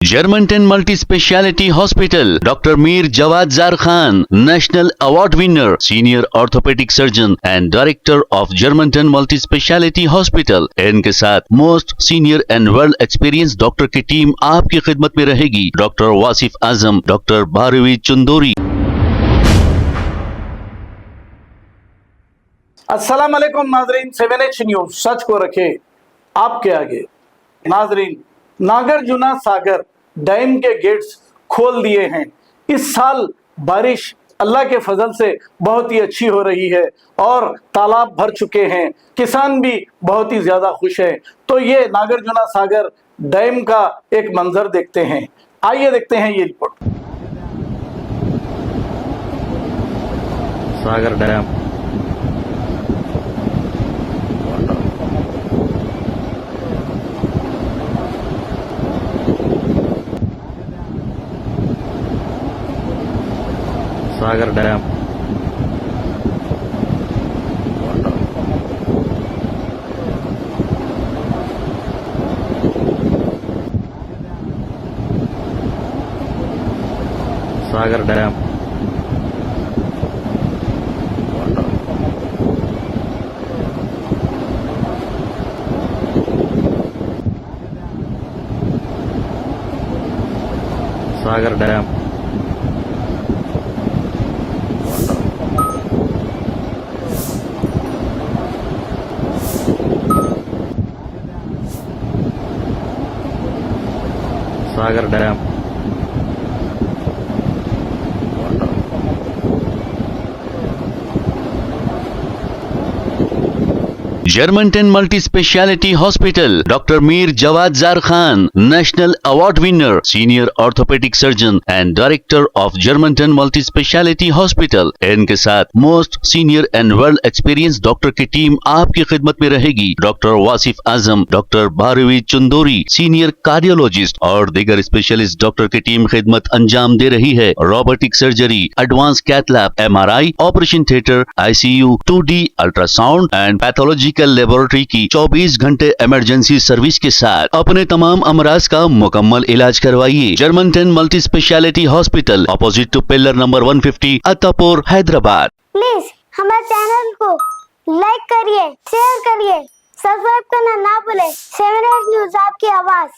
Germantown Multi-Speciality Hospital, Dr. Mir Jawad Zar Khan, National Award winner, Senior Orthopedic Surgeon and Director of Germantown Multi-Speciality Hospital। इनके साथ most senior and world experience doctor की team आपकी खिदमत में रहेगी। Doctor Wasif Azam, doctor Bharvi Chandori. अस्सलाम वालेकुम नाजरीन, 7H न्यूज सच को रखे आपके आगे। नाजरीन, नागार्जुन सागर डैम के गेट्स खोल दिए हैं। इस साल बारिश अल्लाह के फजल से बहुत ही अच्छी हो रही है और तालाब भर चुके हैं। किसान भी बहुत ही ज्यादा खुश हैं। तो ये नागार्जुन सागर डैम का एक मंजर देखते हैं। आइए देखते हैं ये report. Sagar dam Sagar dam Sagar dam Sagar dam Sagar dam Germantown Multi-Speciality Hospital, Dr. Mir Jawad Zar Khan, National Award winner, Senior Orthopedic Surgeon and Director of Germantown Multi-Speciality Hospital। इनके साथ most senior and world experience doctor की team आपकी खिदमत में रहेगी। Doctor Wasif Azam, doctor Bharvi Chandori, senior cardiologist और दीगर specialist doctor की टीम खिदमत अंजाम दे रही है। Robotic surgery, advance cath lab, MRI, operation theatre, ICU, 2D ultrasound and pathological laboratory की 24 घंटे इमरजेंसी सर्विस के साथ अपने तमाम अमराज का मुकम्मल इलाज करवाइए। Germanten multi speciality hospital, opposite to pillar number 150, Attapur, Hyderabad. Please हमारे चैनल को लाइक करिए, शेयर करिए, सब्सक्राइब करना ना भूले। 7H न्यूज आपकी आवाज।